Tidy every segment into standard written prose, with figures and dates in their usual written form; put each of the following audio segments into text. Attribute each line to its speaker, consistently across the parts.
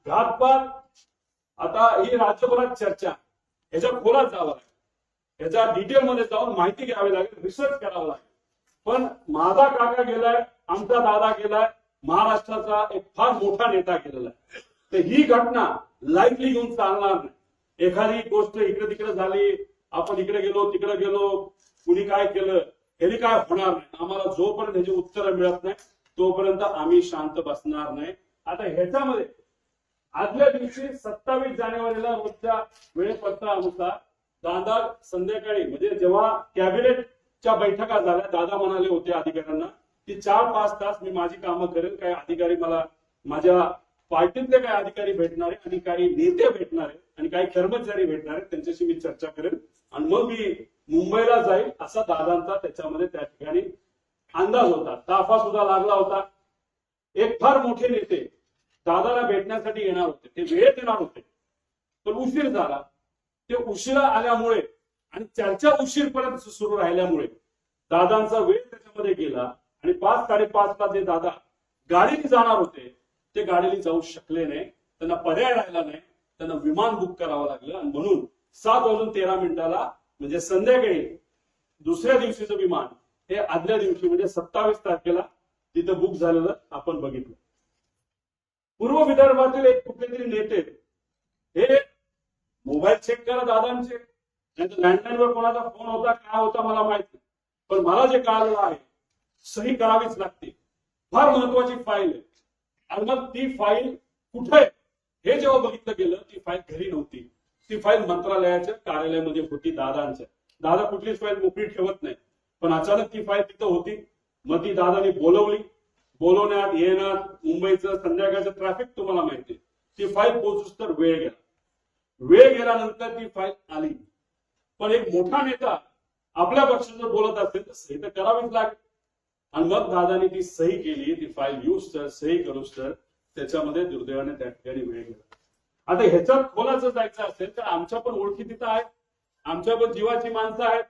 Speaker 1: घातपात, आता ही राज्यभरात चर्चा, ह्याच्या खोलात जावं लागेल, ह्याच्या डिटेल मध्ये जाऊन माहिती घ्यावी लागेल, रिसर्च करावं लागेल. पण माझा काका गेलाय, आमचा दादा गेलाय, महाराष्ट्राचा एक फार मोठा नेता गेलेला आहे. तर ही घटना लाईटली घेऊन चालणार नाही. एखादी गोष्ट इकडे तिकडे झाली, आपण इकडे गेलो तिकडे गेलो, कुणी काय केलं, ह्यानी काय होणार नाही. आम्हाला जोपर्यंत ह्याची उत्तरं मिळत नाही तोपर्यंत आम्ही शांत बसणार नाही. आता ह्याच्यामध्ये आदल्या दिवशी 27 जानेवारीला रोजच्या वेळेपत्रानुसार दादा संध्याकाळी म्हणजे जेव्हा कॅबिनेटच्या बैठका झाल्या, दादा म्हणाले होते अधिकाऱ्यांना की 4-5 तास मी माझी कामं करेल, काही अधिकारी मला माझ्या पार्टीतले काही अधिकारी भेटणारे आणि काही नेते भेटणारे आणि काही कर्मचारी भेटणारे, त्यांच्याशी मी चर्चा करेन आणि मग मी मुंबईला जाईल, असा दादांचा त्याच्यामध्ये त्या ठिकाणी अंदाज होता. ताफा सुद्धा लागला होता. एक फार मोठे नेते दादाला भेटण्यासाठी येणार होते, ते वेळेत येणार होते, पण उशीर झाला. ते उशिरा आल्यामुळे आणि चर्चा उशीरपर्यंत सुरू राहिल्यामुळे दादांचा वेळ त्याच्यामध्ये गेला आणि 5-5:30 ला जे दादा गाडीने जाणार होते ते गाडीने जाऊ शकले नाही. त्यांना पर्याय राहिला नाही, त्यांना विमान बुक करावं लागलं आणि म्हणून 7:13 म्हणजे संध्याकाळी दुसऱ्या दिवशीचं विमान हे आदल्या दिवशी म्हणजे 27 तारखेला तिथं बुक झालेलं आपण बघितलं. पूर्व विदर्भातील एक कुठले तरी नेते हे मोबाईल चेक करा दादांचे, नाही तर लँडलाईनवर कोणाचा फोन होता काय होता मला माहित नाही, पण मला जे कळालेलं आहे सही करावीच लागते. फार महत्वाची फाईल आहे आणि मग ती फाईल कुठे आहे हे जेव्हा बघितलं गेलं, ती फाईल घरी नव्हती. ती फाईल मंत्रालयाच्या कार्यालयामध्ये होती दादांच्या. दादा कुठलीच फाईल मोकळी ठेवत नाही, पण अचानक ती फाईल तिथं होती. मग ती दादानी बोलवली. बोलवण्यात येण्यात मुंबईचं संध्याकाळचं ट्रॅफिक तुम्हाला माहिती, ती फाईल पोहोचूस तर वेळ गेला. वेळ गेल्यानंतर ती फाईल आली. पण एक मोठा नेता आपल्या पक्षाचं बोलत असेल तर सही तर करावीच लागेल आणि मग दादानी ती सही केली. ती फाईल यूज तर सही करूस तर त्याच्यामध्ये दुर्दैवाने त्या ठिकाणी वेळ गेला. आता ह्याच्यात खोलाचं जायचं असेल तर आमच्या पण ओळखी तिथं आहेत, आमच्या पण जीवाची माणसं आहेत.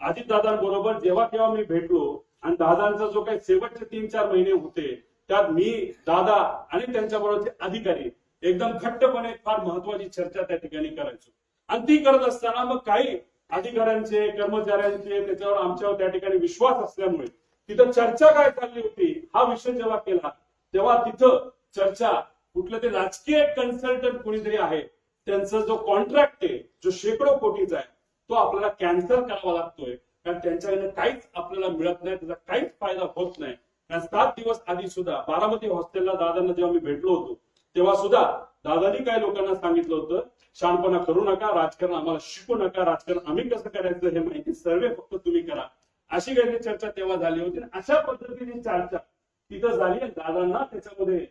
Speaker 1: अजित दादांबरोबर जेव्हा केव्हा मी भेटलो आणि दादांचा जो काही शेवटचे 3-4 महिने होते त्यात मी दादा आणि त्यांच्याबरोबरचे अधिकारी एकदम घट्टपणे फार महत्वाची चर्चा त्या ठिकाणी करायचो. आणि ती करत असताना मग काही अधिकाऱ्यांचे कर्मचाऱ्यांचे त्याच्यावर आमच्यावर त्या ठिकाणी विश्वास असल्यामुळे तिथं चर्चा काय चालली होती हा विषय जेव्हा केला तेव्हा तिथं चर्चा कुठलं ते राजकीय कन्सल्टंट कोणीतरी आहे त्यांचा जो कॉन्ट्रॅक्ट आहे जो शेकडो कोटीचा आहे तो आपल्याला कॅन्सल करावा लागतोय, कारण त्यांच्याकडनं काहीच आपल्याला मिळत नाही, त्याचा काहीच फायदा होत नाही. कारण 7 दिवस आधी सुद्धा बारामती हॉस्टेलला दादांना जेव्हा मी भेटलो होतो तेव्हा सुद्धा दादांनी काही लोकांना सांगितलं होतं शहाणपणा करू नका, राजकारण आम्हाला शिकू नका, राजकारण आम्ही कसं करायचं हे माहिती सर्वे फक्त तुम्ही करा, अशी काही चर्चा तेव्हा झाली होती. अशा पद्धतीने चर्चा तिथं झाली आणि दादांना त्याच्यामध्ये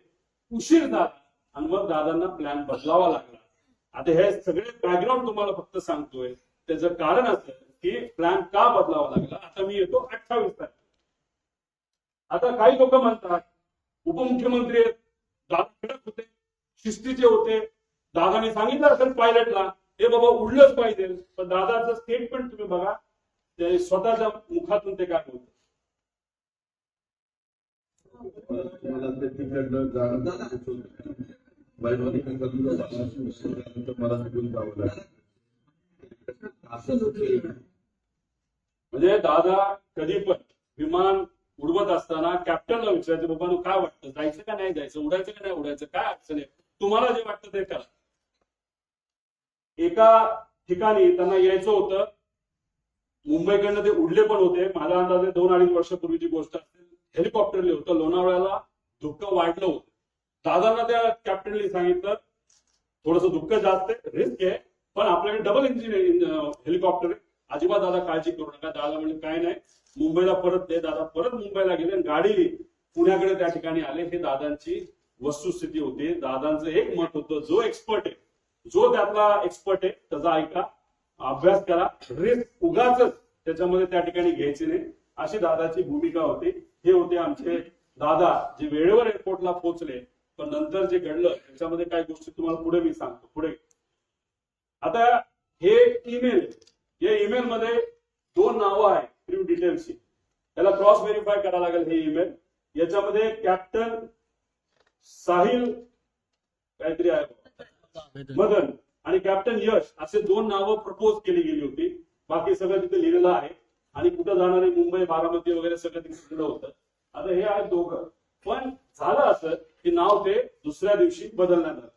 Speaker 1: उशीर झाला आणि मग दादांना प्लॅन बदलावा लागला. आता हे सगळे बॅकग्राऊंड तुम्हाला फक्त सांगतोय, त्याचं कारण असं की प्लॅन का बदलावा लागला. आता मी येतो 28 तारखेला. आता काही लोक म्हणतात उपमुख्यमंत्री दादा कडक होते, शिस्तीचे होते, दादाने सांगितलं असेल पायलटला हे बाबा उडलंच पाहिजे, पण दादाचं स्टेटमेंट तुम्ही बघा ते स्वतःच्या मुखातून ते काय बोलतात. म्हणजे दादा कधी पण विमान उडवत असताना कॅप्टनला विचारायचं बाबा काय वाटतं, जायचं का नाही जायचं, उडायचं का नाही उडायचं, काय अडचण आहे, तुम्हाला जे वाटतं ते करा. एका ठिकाणी त्यांना यायचं होतं, मुंबईकडनं ते उडले पण होते. माझा अंदाजे 2-2.5 वर्षापूर्वीची गोष्ट असेल. हेलिकॉप्टरले होतं, लोणावळ्याला धुकं वाढलं होतं. दादांना त्या कॅप्टनने सांगितलं थोडंसं धुकं जास्त आहे, रिस्क आहे, पण आपल्याकडे डबल इंजिन हेलिकॉप्टर आहे, अजिबात दादा काळजी करू नका. दादा म्हणजे काय नाही, मुंबईला परत दे. दादा परत मुंबईला गेले आणि गाडी पुण्याकडे त्या ठिकाणी आले. हे दादांची वस्तुस्थिती होती. दादांचं एक मत होतं, जो एक्सपर्ट आहे, जो त्यातला एक्सपर्ट आहे त्याचा ऐका, अभ्यास करा, रिस्क उगाच त्याच्यामध्ये त्या ठिकाणी घ्यायची नाही, अशी दादाची भूमिका होती. हे होते आमचे दादा जे वेळेवर एअरपोर्टला पोहोचले, पण नंतर जे घडलं त्याच्यामध्ये काही गोष्टी तुम्हाला पुढे मी सांगतो. पुढे आता हे ईमेल, या ईमेल मध्ये 2 नावं आहे क्रू डिटेल्सची, त्याला क्रॉस व्हेरीफाय करावं लागेल. हे ईमेल याच्यामध्ये कॅप्टन साहिल काहीतरी आहे मदन आणि कॅप्टन यश असे 2 नावं प्रपोज केली गेली होती. बाकी सगळं तिथे लिहिलेलं आहे आणि कुठं जाणारे मुंबई बारामती वगैरे सगळं तिथे लिहिलं होतं. आता हे आहेत दोघं, पण झालं असं की नाव ते दुसऱ्या दिवशी बदलण्यात आलं.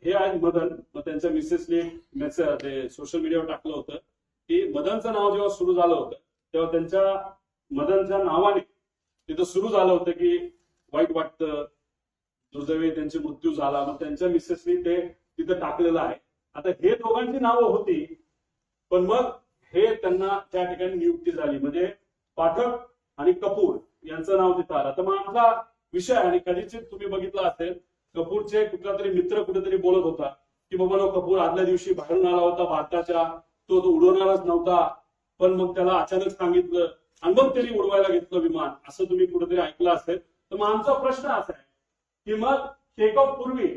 Speaker 1: हे आहेत मदन. मग त्यांच्या मिसेसने मेसेज ते सोशल मीडियावर टाकलं होतं की मदनचं नाव जेव्हा सुरू झालं होतं तेव्हा त्यांच्या मदनच्या नावाने तिथं सुरू झालं होतं की वाईट वाटतं, दुर्दैवी त्यांची मृत्यू झाला. मग त्यांच्या मिसेसनी ते तिथं टाकलेलं आहे. आता हे दोघांची नावं होती, पण मग हे त्यांना त्या ठिकाणी नियुक्ती झाली, म्हणजे पाठक आणि कपूर यांचं नाव तिथं आलं. तर मग आमचा विषय आणि कधीच तुम्ही बघितलं असेल, कपूरचे कुठला तरी मित्र कुठेतरी बोलत होता की बाबा नो कपूर आदल्या दिवशी बाहेरून आला होता भारताच्या, तो उडवणारच नव्हता, पण मग त्याला अचानक सांगितलं आणि मग त्यांनी उडवायला घेतलं विमान, असं तुम्ही कुठेतरी ऐकलं असेल. तर मग आमचा प्रश्न असा आहे की मग टेक ऑफ पूर्वी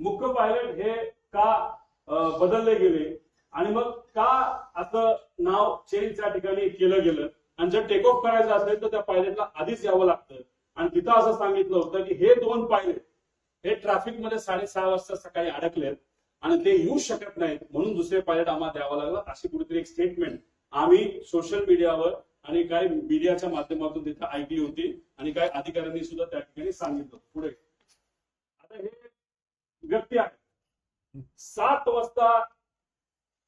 Speaker 1: मुख्य पायलट हे का बदलले गेले आणि मग का असं नाव चेंज त्या ठिकाणी केलं गेलं, आणि जर टेक ऑफ करायचं असेल तर त्या पायलटला आधीच यावं लागतं. आणि तिथं असं सांगितलं होतं की हे 2 पायलट हे ट्रॅफिक मध्ये 6:30 वाजता सकाळी अडकलेत आणि ते येऊ शकत नाहीत, म्हणून दुसरे पायलट आम्हाला द्यावं लागलं, अशी कुठेतरी एक स्टेटमेंट आम्ही सोशल मीडियावर आणि काही मीडियाच्या माध्यमातून तिथे ऐकली होती आणि काही अधिकाऱ्यांनी सुद्धा त्या ठिकाणी सांगितलं. पुढे आता हे व्यक्ती आहे 7 वाजता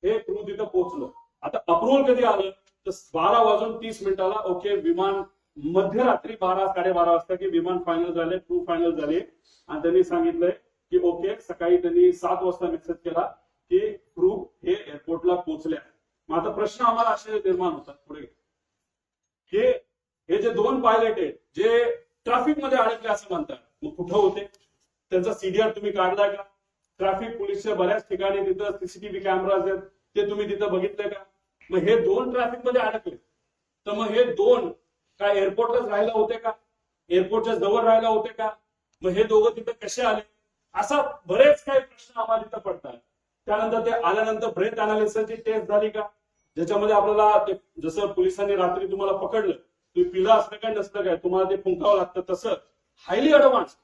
Speaker 1: हे क्रू तिथं पोहोचलं. आता अप्रुव्हल कधी आलं तर 12:30 ओके, विमान मध्यरात्री 12-12:30 वाजता की विमान फायनल झाले, क्रू फायनल झाले आणि त्यांनी सांगितलंय की ओके, सकाळी त्यांनी 7 वाजता मेसेज केला की क्रू हे एअरपोर्टला पोहोचले आहे. मग आता प्रश्न आम्हाला असे निर्माण होतात पुढे की हे जे 2 पायलट आहेत जे ट्रॅफिक मध्ये अडकले असं म्हणतात, मग कुठं होते, त्यांचा सीडीआर तुम्ही काढलाय का? ट्रॅफिक पोलीसच्या बऱ्याच ठिकाणी तिथं सीसीटीव्ही कॅमेराज आहेत, ते तुम्ही तिथं बघितले का? मग हे 2 ट्रॅफिक मध्ये अडकले, तर मग हे 2 काय एअरपोर्टलाच राहायला होते का? एअरपोर्टच्या जवळ राहायला होते का? मग हे दोघं तिथे कसे आले? असा बरेच काही प्रश्न आम्हाला तिथं पडतात. त्यानंतर ते आल्यानंतर ब्रेथ अनालिसिसची टेस्ट झाली का, ज्याच्यामध्ये आपल्याला ते जसं पोलिसांनी रात्री तुम्हाला पकडलं, तुम्ही पिला असलं काय नसलं काय, तुम्हाला ते फुंकावं लागतं, तसं हायली अडव्हान्स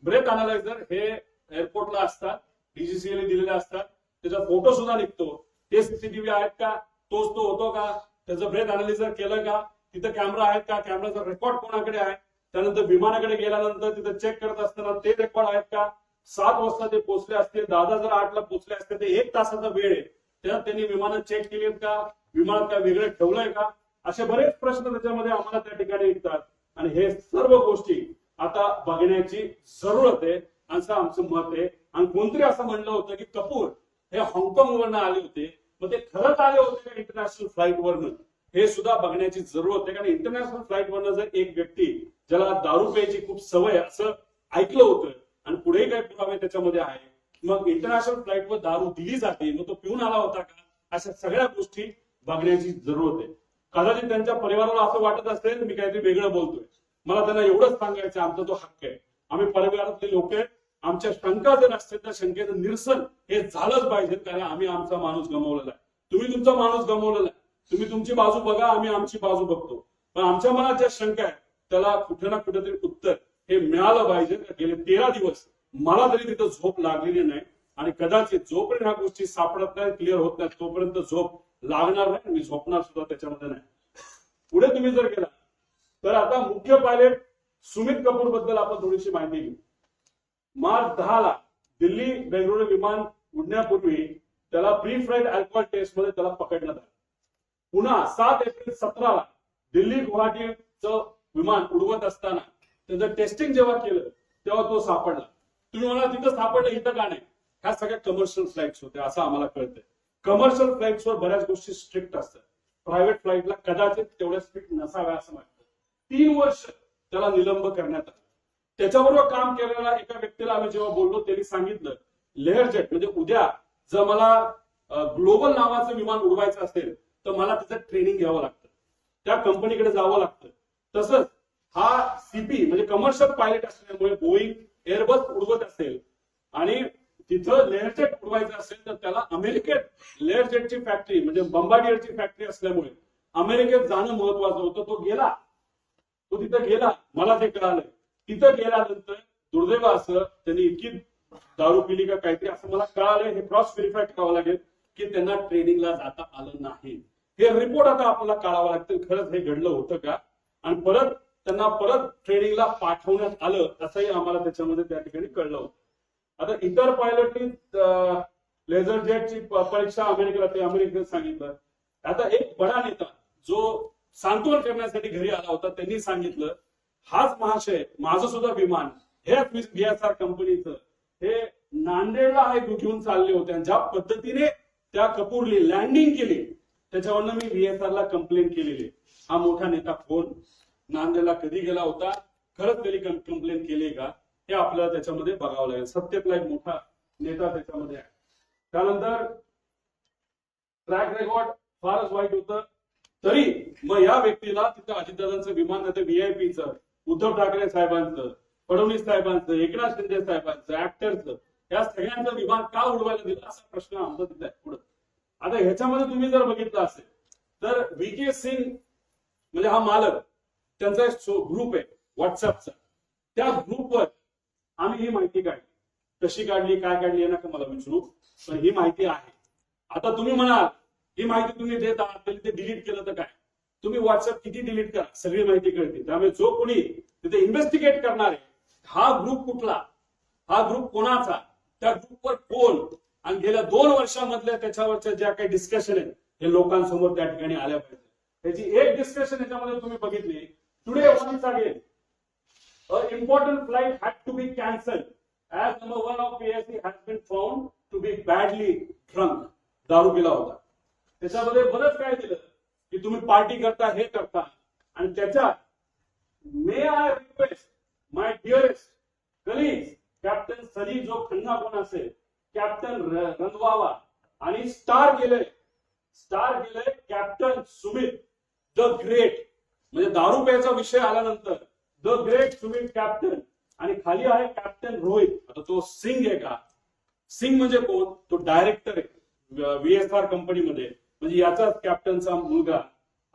Speaker 1: ब्रेथ अनालायझर हे एअरपोर्टला असतात, डीजीसीएने दिलेले असतात. त्याचा फोटो सुद्धा निघतो, ते सीसीटीव्ही आहेत का, तोच तो होतो का, त्याचं ब्रेथ अनालिझर केलं का, तिथं कॅमेरा आहेत का, कॅमेराचा रेकॉर्ड कोणाकडे आहे, त्यानंतर विमानाकडे गेल्यानंतर तिथं चेक करत असताना ते रेकॉर्ड आहेत का, 7 वाजता ते पोहोचले असते, 10:08 पोहोचले असते, ते 1 तासाचा वेळ आहे, त्यात त्यांनी विमानं चेक केली आहेत का, विमानात काय वेगळं ठेवलंय का, असे बरेच प्रश्न त्याच्यामध्ये आम्हाला त्या ठिकाणी येतात. आणि हे सर्व गोष्टी आता बघण्याची जरूरत आहे असं आमचं मत आहे. आणि कोणतरी असं म्हणलं होतं की कपूर हे हाँगकाँगवरनं आले होते, मग ते खरंच आले होते का इंटरनॅशनल फ्लाईटवरनं, हे सुद्धा बघण्याची जरूरत आहे. कारण इंटरनॅशनल फ्लाईटवरनं जर एक व्यक्ती ज्याला दारू प्यायची खूप सवय असं ऐकलं होतं आणि पुढे काही पुरावे त्याच्यामध्ये आहे, मग इंटरनॅशनल फ्लाईटवर दारू दिली जाते, मग तो पिऊन आला होता का, अशा सगळ्या गोष्टी बघण्याची जरूरत आहे. कदाचित त्यांच्या परिवाराला असं वाटत असेल मी काहीतरी वेगळं बोलतोय, मला त्यांना एवढंच सांगायचं, आमचा तो हक्क आहे, आम्ही परिवारातले लोक आहेत, आमच्या शंका जर असतील तर शंकेचं निरसन हे झालंच पाहिजे, कारण आम्ही आमचा माणूस गमावलेला आहे, तुम्ही तुमचा माणूस गमावलेला आहे, तुम्ही तुमची बाजू बघा, आम्ही आमची बाजू बघतो, पण आमच्या मनात ज्या शंका आहे त्याला कुठे ना कुठेतरी उत्तर हे मिळालं पाहिजे. गेले 13 दिवस मला तरी तिथं झोप लागलेली नाही आणि कदाचित जोपर्यंत ह्या गोष्टी सापडत नाही, क्लिअर होत नाही, तोपर्यंत झोप लागणार नाही, मी झोपणार सुद्धा त्याच्यामध्ये नाही. पुढे तुम्ही जर गेला तर आता मुख्य पायलट सुमित कपूर बद्दल आपण थोडीशी माहिती घेऊ. मार्च 10 दिल्ली बेंगळुरू विमान उडण्यापूर्वी त्याला प्री फ्लाईट अल्कोहोल टेस्ट मध्ये त्याला पकडण्यात आलं. पुन्हा 7 एप्रिल 17 दिल्ली गुवाहाटीचं विमान उडवत असताना त्याचं टेस्टिंग जेव्हा केलं तेव्हा तो सापडला. तुम्ही मला तिथं सापडलं, इथं का नाही? ह्या सगळ्या कमर्शियल फ्लाईट्स होत्या असं आम्हाला कळतंय. कमर्शियल फ्लाईट्सवर बऱ्याच गोष्टी स्ट्रिक्ट असतात, प्रायव्हेट फ्लाईटला कदाचित तेवढ्या स्ट्रिक्ट नसाव्या असं वाटतं. 3 वर्ष त्याला निलंब करण्यात आलं. त्याच्याबरोबर काम केलेल्या एका व्यक्तीला आम्ही जेव्हा बोललो त्यांनी सांगितलं लेअर जेट म्हणजे उद्या जर मला ग्लोबल नावाचं विमान उडवायचं असेल तर मला त्याचं ट्रेनिंग घ्यावं लागतं, त्या कंपनीकडे जावं लागतं. तसंच हा सीपी म्हणजे कमर्शियल पायलट असल्यामुळे बोईंग एअरबस उडवत असेल आणि तिथं लेअरजेट उडवायचं असेल तर त्याला अमेरिकेत लेअरजेटची फॅक्टरी म्हणजे बंबाडियरची फॅक्टरी असल्यामुळे अमेरिकेत जाणं महत्वाचं होतं. तो तिथं गेला, मला ते कळालं. तिथं गेल्यानंतर दुर्दैव असं त्यांनी इतकी दारू पिली का काहीतरी असं मला कळालं. हे क्रॉस व्हेरीफाय करावं लागेल की त्यांना ट्रेनिंगला जाता आलं नाही. हे रिपोर्ट आता आपल्याला काढावं लागतं खरंच हे घडलं होतं का, आणि परत त्यांना परत ट्रेनिंगला पाठवण्यात आलं असंही आम्हाला त्याच्यामध्ये त्या ठिकाणी कळलं होतं. आता इतर पायलटनी लेझर जेटची परीक्षा अमेरिकेत सांगितलं. आता एक बडा नेता जो सांत्वन करण्यासाठी घरी आला होता त्यांनी सांगितलं हाच महाशय माझं सुद्धा विमान हेच VSR कंपनीचं हे नांदेडला हे घेऊन चालले होते आणि ज्या पद्धतीने त्या कपूरली लँडिंग केली त्याच्यावरनं मी VSR ला कंप्लेंट केलेली. हा मोठा नेता कोण, नांदेडला कधी गेला होता, खरंच कधी कंप्लेंट केली का, हे आपल्याला त्याच्यामध्ये बघावं लागेल. सत्तेतला एक मोठा नेता त्याच्यामध्ये आहे. त्यानंतर ट्रॅक रेकॉर्ड फारच वाईट होतं. तरी मग या व्यक्तीला तिथं अजितदादांचं विमान नाही VIPचं, उद्धव ठाकरे साहेबांचं, फडणवीस साहेबांचं, एकनाथ शिंदे साहेबांचं, ऍक्टरचं, या सगळ्यांचं विमान का उडवायला दिलं असा प्रश्न आमचा तिथे आहे पुढे. आता ह्याच्यामध्ये तुम्ही जर बघितलं असेल तर VK सिंग म्हणजे हा मालक त्यांचा एक ग्रुप आहे व्हॉट्सअपचा. त्या ग्रुपवर आम्ही ही माहिती काढली. कशी काढली काय काढली नका मला विचारू, पण ही माहिती आहे. आता तुम्ही म्हणाल ही माहिती तुम्ही देत आहात ते डिलीट केलं तर काय, तुम्ही व्हॉट्सअप किती डिलीट करा सगळी माहिती कळते. त्यामुळे जो कोणी तिथे इन्व्हेस्टिगेट करणार आहे हा ग्रुप कुठला, हा ग्रुप कोणाचा, त्या ग्रुपवर कोण, आणि गेल्या 2 वर्षांमधल्या त्याच्यावरच्या ज्या काही डिस्कशन आहेत हे लोकांसमोर त्या ठिकाणी आल्या पाहिजे. त्याची एक डिस्कशन याच्यामध्ये तुम्ही बघितली. Today once again an important flight had to be cancelled as number 1 of PSC has been found to be badly drunk. दारू पिला होता. त्याच्यामध्ये बरंच काय दिलं की तुम्ही पार्टी करता हे करता, आणि त्याच्यात may I request my dearest colleagues captain Sunny जो खन्ना कोण असेल, कॅप्टन रंधवावा, आणि स्टार केलंय कॅप्टन सुमित द ग्रेट. म्हणजे दारू प्यायचा विषय आल्यानंतर द ग्रेट सुमित कॅप्टन, आणि खाली आहे कॅप्टन रोहित. आता तो सिंग आहे का, सिंग म्हणजे कोण, तो डायरेक्टर आहे VSR कंपनीमध्ये, म्हणजे याचाच कॅप्टनचा मुलगा.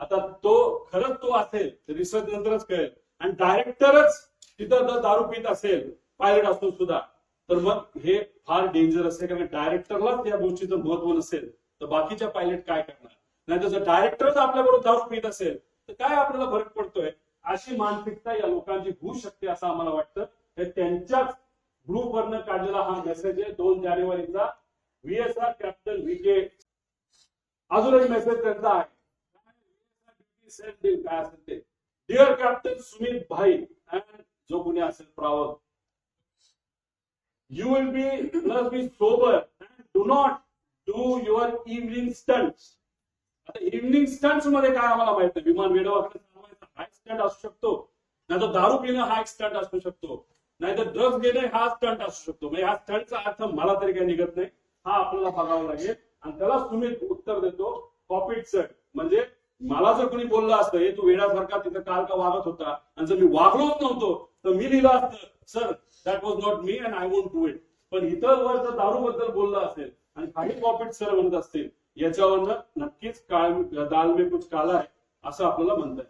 Speaker 1: आता तो खरंच तो असेल रिसर्च नंतरच कळेल, आणि डायरेक्टरच तिथं दारू पित असेल पायलट असून सुद्धा, तर मग हे फार डेंजर असेल. कारण डायरेक्टरलाच या गोष्टीचं महत्व नसेल तर बाकीच्या पायलट काय करणार. नाही तर जर डायरेक्टरच आपल्याबरोबर दारू पित असेल तर काय आपल्याला फरक पडतोय, अशी मानसिकता या लोकांची होऊ शकते असं आम्हाला वाटतं. हे त्यांच्याच ग्रुपवरनं काढलेला हा मेसेज आहे 2 जानेवारीचा VSR कॅप्टन VK. अजून एक मेसेज त्यांचा आहे काय असेल ते, डिअर कॅप्टन सुमित भाई अँड जो कोणी असेल प्रावक, you will be sober and do not do your evening stunts. आता इव्हनिंग स्टंट्स मध्ये काय आम्हाला माहिती आहे, विमान वेडवाकडे चालवायचा हा स्टंट असू शकतो, नाही तर दारू पिणं हा एक स्टंट असू शकतो, नाही तर ड्रग्स घेणे हा स्टंट असू शकतो. म्हणजे हा स्टंटचा अर्थ मला तरी काही निघत नाही, हा आपल्याला बघावा लागेल. आणि त्याला तुम्ही उत्तर देतो कॉपीड सट. म्हणजे मला जर कोणी बोललं असतं हे तू वेड्यासारखा तिथं काल का वागत होता, आणि जर मी वागलोच नव्हतो तर मी लिहिलं असतं sir that was not me and I won't do it. पण इतर वर जर दारू बद्दल बोललं असेल आणि काही कॉपीड सर म्हणत असतील, याच्यावरनं नक्कीच दाल में कुछ काला आहे असं आपल्याला म्हणताय.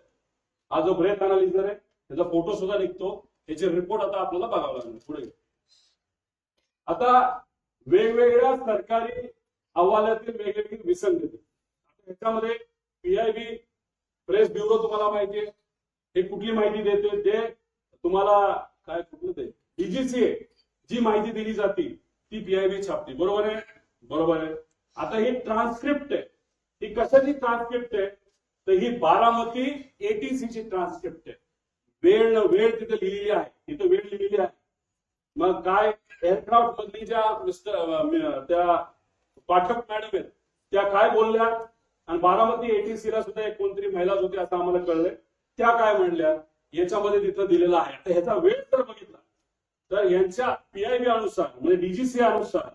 Speaker 1: हा जो ब्रेथ अनालिझर आहे त्याचा फोटो सुद्धा निघतो, याचे रिपोर्ट आता आपल्याला बघावं लागेल पुढे. आता वेगवेगळ्या सरकारी अहवालातील वेगवेगळी विसंगती. ह्याच्यामध्ये PIB प्रेस ब्युरो तुम्हाला माहिती आहे, हे कुठली माहिती देते ते तुम्हाला काय कुठलं ते DGCA जी माहिती दिली जाते ती PIB छापते. बरोबर आहे, बरोबर आहे. आता ही ट्रान्सक्रिप्ट आहे, ही कशाची ट्रान्सक्रिप्ट आहे तर ही बारामती ATC ची ट्रान्सक्रिप्ट आहे. वेळ न वेळ तिथे लिहिली आहे, तिथे वेळ लिहिली आहे. मग काय एअरक्राफ्ट मधली ज्या त्या पाठक मॅडम आहेत त्या काय बोलल्या, आणि बारामती ATC ला सुद्धा एक कोणतरी महिलाच होती असं आम्हाला कळलंय, त्या काय म्हणल्या याच्यामध्ये तिथं दिलेला आहे. आता ह्याचा वेळ जर बघितला तर यांच्या PIB अनुसार म्हणजे DGCA अनुसार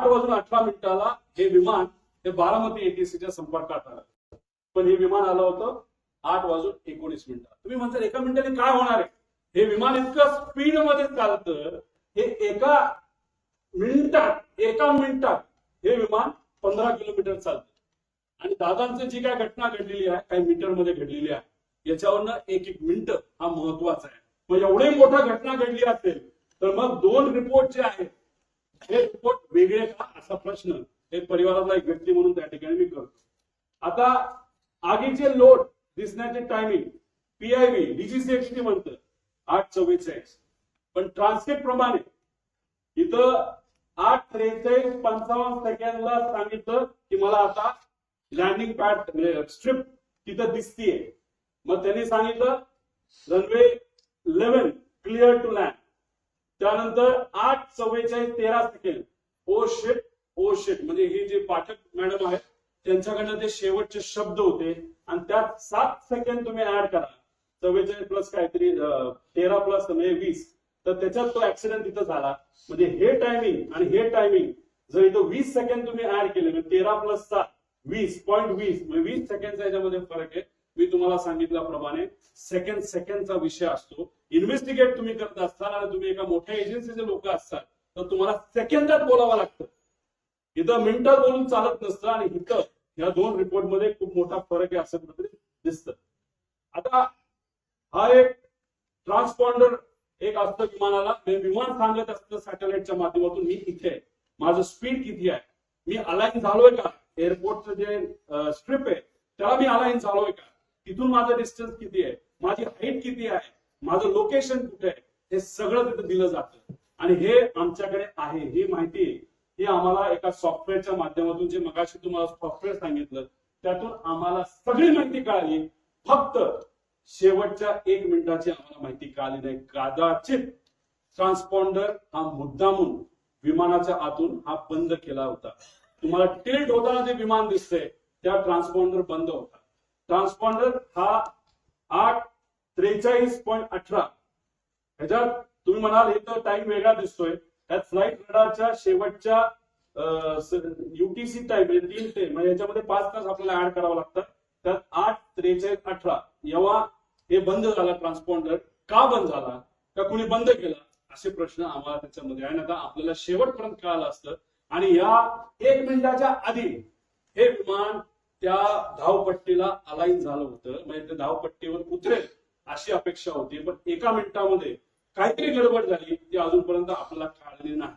Speaker 1: 8:18 हे विमान हे बारामती ATCच्या संपर्कात आलं. पण हे विमान आलं होतं 8:19. तुम्ही म्हणता एका मिनिटाने काय होणार आहे, हे विमान इतकं स्पीड मध्ये चालतं, हे एका मिनिटात हे विमान 15 किलोमीटर चालतं. आणि दादांचं जी काय घटना घडलेली आहे काही मीटरमध्ये घडलेली आहे याच्यावरनं एक एक मिनिट हा महत्वाचा आहे. मग एवढी मोठा घटना घडली असेल तर मग 2 रिपोर्ट जे आहेत हे रिपोर्ट वेगळे का असा प्रश्न एक परिवारातला एक व्यक्ती म्हणून त्या ठिकाणी मी करतो. आता आगीचे लोड दिसण्याचे टायमिंग पीआयव्ही डीजीसीएक्सटी म्हणतं 8:44 पण ट्रान्सक्रिप्ट प्रमाणे इथं 8:43:55 सेकंदला सांगितलं की मला आता लँडिंग पॅड म्हणजे स्ट्रिप तिथं दिसतीये. मग त्यांनी सांगितलं रनवे 11 क्लिअर टू लँड. त्यानंतर 8:44:13 सेकंद ओ शिट म्हणजे हे जे पाठक मॅडम आहेत त्यांच्याकडनं ते शेवटचे शब्द होते आणि त्यात 7 सेकंद तुम्ही ऍड करा 44 प्लस काहीतरी 13 प्लस 20 तर त्याच्यात तो ऍक्सिडेंट तिथं झाला. म्हणजे हे टायमिंग आणि हे टायमिंग जर इथं 20 सेकंद तुम्ही ऍड केले म्हणजे 13 प्लस 7 20.20 म्हणजे 20 सेकंडचा याच्यामध्ये फरक आहे. मी तुम्हाला सांगितल्याप्रमाणे सेकंडचा विषय असतो. इन्व्हेस्टिगेट तुम्ही करत असताना आणि तुम्ही एका मोठ्या एजन्सीचे लोक असतात तर तुम्हाला सेकंदात बोलावं लागतं. इथं मिनिटात बोलून चालत नसतं आणि इथं या 2 रिपोर्ट मध्ये खूप मोठा फरक आहे असं कुठेतरी दिसतं. आता हा एक ट्रान्सपॉन्डर एक असतं विमानाला. विमान सांगत असतं सॅटेलाइटच्या माध्यमातून मी इथे आहे माझं स्पीड किती आहे मी अलाइन झालोय का एअरपोर्टचं जे स्ट्रिप आहे त्याला मी अलाइन झालोय का तिथून माझं डिस्टन्स किती आहे माझी हाईट किती आहे माझं लोकेशन कुठे आहे हे सगळं तिथं दिलं जातं. आणि हे आमच्याकडे आहे ही माहिती ही आम्हाला एका सॉफ्टवेअरच्या माध्यमातून जे मगाशी तुम्हाला सॉफ्टवेअर सांगितलं त्यातून आम्हाला सगळी माहिती कळाली. फक्त शेवटच्या 1 मिनिटाची आम्हाला माहिती कळाली नाही. कदाचित ट्रान्सपॉन्डर हा मुद्दामून विमानाच्या आतून हा बंद केला होता. तुम्हाला टिल्ट होताना जे विमान दिसतंय त्या ट्रान्सपॉन्डर बंद होता. ट्रान्सपॉन्डर हा 8:43.18 ह्याच्यात तुम्ही म्हणाल इथं टाइम वेगळा दिसतोय. त्यात फ्लाईट रडारच्या शेवटच्या युटीसी टाइम म्हणजे 3 ते म्हणजे याच्यामध्ये 5 तास आपल्याला ऍड करावं लागतं. त्यात 8:43.18 जेव्हा हे बंद झाला ट्रान्सपॉन्डर का बंद झाला का कुणी बंद केला असे प्रश्न आम्हाला त्याच्यामध्ये आहे. आता आपल्याला शेवटपर्यंत कळालं असतं आणि या 1 मिनिटाच्या आधी हे विमान त्या धावपट्टीला अलाइन झालं होतं म्हणजे त्या धावपट्टीवर उतरेल अशी अपेक्षा होती. पण 1 मिनिटामध्ये काहीतरी गडबड झाली ती अजूनपर्यंत आपल्याला कळलेली नाही.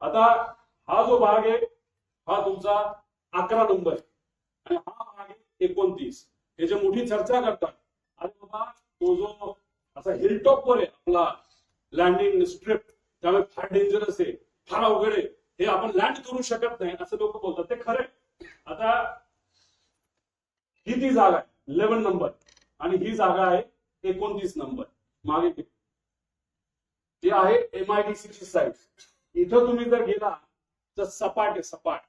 Speaker 1: आता हा जो भाग आहे हा तुमचा 11 नंबर आणि हा भाग आहे 29. हे जे मोठी चर्चा करतात आणि बाबा तो जो असा हिलटॉप वर आहे आपला लँडिंग स्ट्रिप त्यामुळे फार डेंजरस आहे फार अवघड आहे हे आपण लँड करू शकत नाही असं लोक बोलतात. ते खरं. आता ही ती जागा आहे 11 नंबर आणि ही जागा आहे 29 नंबर. मागे ती आहे MIDC ची साईड. इथं तुम्ही जर गेला तर सपाट आहे सपाट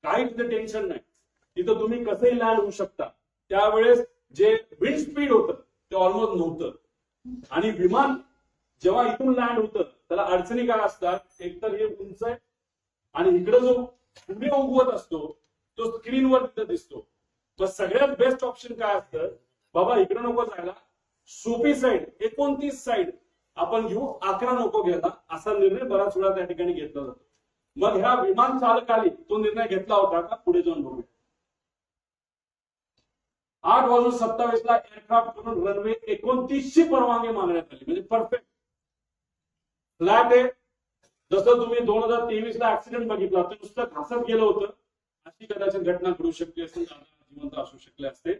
Speaker 1: काही तिथे टेन्शन नाही. तिथं तुम्ही कसंही लँड होऊ शकता. त्यावेळेस जे विंड स्पीड होतं ते ऑलमोस्ट नव्हतं आणि विमान जेव्हा इथून लँड होतं त्याला अडचणी काय असतात एकतर हे उंच आहे आणि इकडे जो पुढे उगवत असतो तो स्क्रीनवर तिथं दिसतो. तर सगळ्यात बेस्ट ऑप्शन काय असतं बाबा इकडे नको जायला सोपी साईड 29 साईड आपण घेऊ 11 नको घ्यायला असा निर्णय बराच वेळा त्या ठिकाणी घेतला जातो. मग ह्या विमान चालकाने तो निर्णय घेतला होता का पुढे जाऊन बघूया. 8:27 एअरक्राफ्ट करून रनवे 29 ची परवानगी मागण्यात आली म्हणजे परफेक्ट फ्लॅट आहे. जसं तुम्ही 2023 ला ऍक्सिडेंट बघितला तर नुसतं घासत गेलं होतं अशी कदाचित घटना घडू शकते असेल जिवंत असू शकले असते.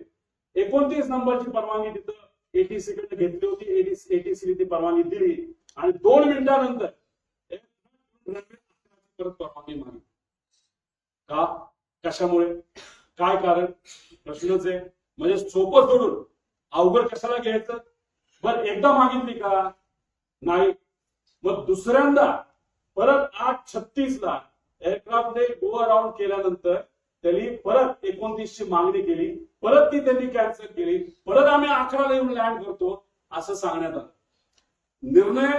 Speaker 1: 29 नंबरची परवानगी तिथं ATC कडे घेतली होती. ATC ती परवानगी दिली आणि 2 मिनिटांनंतर परत परवानगी मागली. का कशामुळे काय कारण प्रश्नच आहे. म्हणजे सोपं सोडून अवघड कशाला घ्यायचं. बरं एकदा मागितली का नाही. मग दुसऱ्यांदा परत 8:36 ला एअरक्राफ्टने गो अराउंड केल्यानंतर त्यांनी परत 29 ची मागणी केली. परत ती त्यांनी कॅन्सल केली. परत आम्ही 11 ला येऊन लँड करतो असं सांगण्यात आलं. निर्णय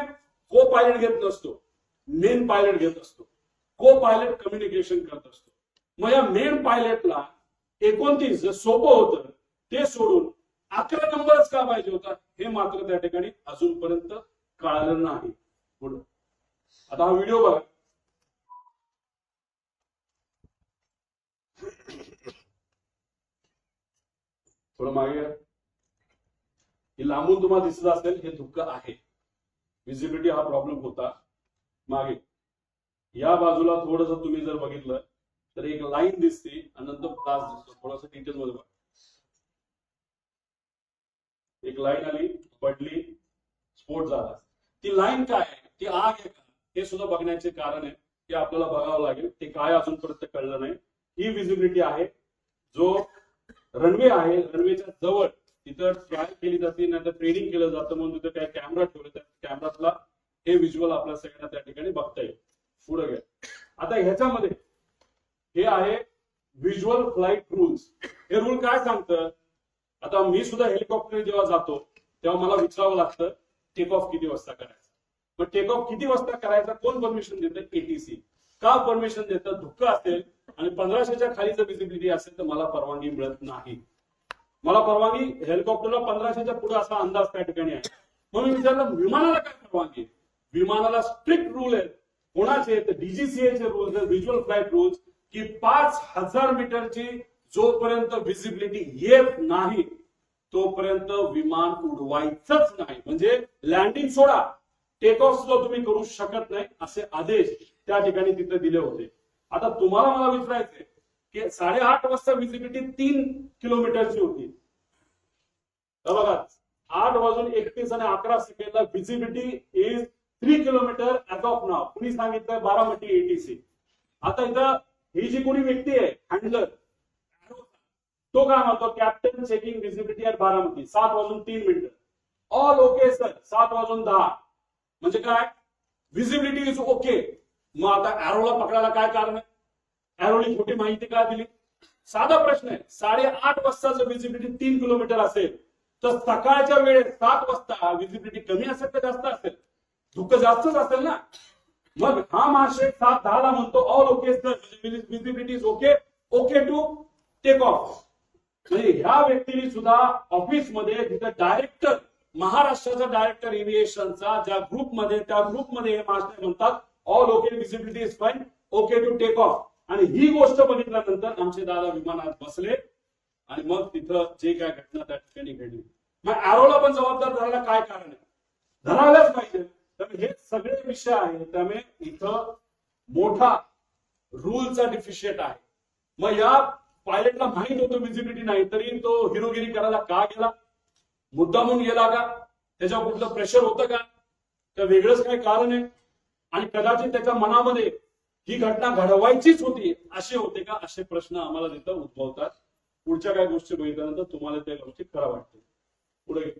Speaker 1: को पायलट घेत नसतो मेन पायलट घेत असतो. को पायलट कम्युनिकेशन करत असतो. मग या मेन पायलटला 29 जे सोपं होतं ते सोडून 11 नंबरच का पाहिजे होता हे मात्र त्या ठिकाणी अजूनपर्यंत कळालं नाही. आता हा व्हिडिओ बघा. थोडं मागे या. हे लांबून तुम्हाला दिसत असेल हे धुकं आहे. विजिबिलिटी हा प्रॉब्लेम होता. मागे या बाजूला थोडस तुम्ही जर बघितलं तर एक लाईन दिसते आणि नंतर ग्लास दिसतो. थोडस डिटेल मध्ये बघा. एक लाईन आली, पडली, स्फोट झाला. ती लाईन काय आहे, ती आग आहे का, हे सुद्धा बघण्याचे कारण आहे. ते आपल्याला बघावं लागेल. ते काय अजूनपर्यंत कळलं नाही. ही विजिबिलिटी आहे. जो रनवे आहे, रनवेच्या जवळ तिथं ट्रायल केली जाते, नाही तर ट्रेनिंग केलं जातं, म्हणून तिथं काही कॅमेरा ठेवले. त्या कॅमेरातला हे व्हिज्युअल आपल्या सगळ्यांना त्या ठिकाणी बघता येईल. पुढे घ्या. आता ह्याच्यामध्ये हे आहे व्हिज्युअल फ्लाईट रूल्स. हे रूल काय सांगतं, आता मी सुद्धा हेलिकॉप्टर जेव्हा जातो तेव्हा मला विचारावं लागतं टेक ऑफ किती वाजता करायचं. मग टेक ऑफ किती वाजता करायचा, कोण परमिशन देतं, एटीसी. का परमिशन देतं, धुकं असेल आणि 1500च्या खाली जर विजिबिलिटी असेल तर मला परवानगी मिळत नाही. मला परवानगी हेलिकॉप्टरला 1500च्या पुढे असा अंदाज त्या ठिकाणी आहे. म्हणून विचारलं विमानाला काय परवानगी. विमानाला स्ट्रिक्ट रूल आहेत. कोणाचे, तर डीजीसीएचे रूल्स, व्हिज्युअल फ्लाईट रूल्स, की 5000 मीटरची जोपर्यंत विजिबिलिटी येत नाही तोपर्यंत विमान उडवायचंच नाही. म्हणजे लँडिंग सोडा, टेक ऑफ सुद्धा तुम्ही करू शकत नाही, असे आदेश त्या ठिकाणी तिथे दिले होते. आता तुम्हाला मला विचारायचंय की 8:30 वाजता विजिबिलिटी 3 किलोमीटरची होती. बघा 8:31 आणि 11 सेकंदला visibility is 3 kilometre as of now. कुणी सांगितलं, बारामती एटीसी. आता इथं ही जी कोणी व्यक्ती आहे हँडलर, तो काय म्हणतो, captain checking visibility at Baramati 7:03. All okay sir. 7:10 म्हणजे काय, विजिबिलिटी इज ओके. मग आता एरोला पकडायला काय कारण आहे, एरोनी छोटी माहिती काय दिली. साधा प्रश्न आहे. 8:30 वाजता जर विजिबिलिटी 3 किलोमीटर असेल तर सकाळच्या वेळेत 7 वाजता विजिबिलिटी कमी असेल का जास्त असेल, धुकं जास्तच असेल ना. मग हा महाशय 7:10 म्हणतो all okay sir, visibility is okay, okay to take off. म्हणजे ह्या व्यक्तीने सुद्धा ऑफिसमध्ये जिथे डायरेक्टर, महाराष्ट्राचा डायरेक्टर एव्हिएशनचा ज्या ग्रुपमध्ये, त्या ग्रुपमध्ये हे महाशय म्हणतात all okay, visibility is fine, okay to take off. आणि ही गोष्ट बघितल्यानंतर आमचे दादा विमानात बसले आणि मग तिथं जे काय घटना त्या ठिकाणी घडली. मग एरोला पण जबाबदार धरायला काय कारण आहे, धरायलाच पाहिजे. तर हे सगळे विषय आहेत. त्यामुळे इथं मोठा रूलचा डिफिशियट आहे. मग या पायलटला माहित होतं विजिबिलिटी नाही, तरी तो हिरोगिरी करायला का गेला, मुद्दामून गेला का, त्याच्यावर कुठलं प्रेशर होतं का, तर वेगळंच काय कारण आहे. आणि कदाचित त्याच्या मनामध्ये ही घटना घडवायचीच होती असे होते का, असे प्रश्न आम्हाला तिथं उद्भवतात. पुढच्या काही गोष्टी बघितल्यानंतर तुम्हाला त्या गोष्टी खरं वाटतील. पुढे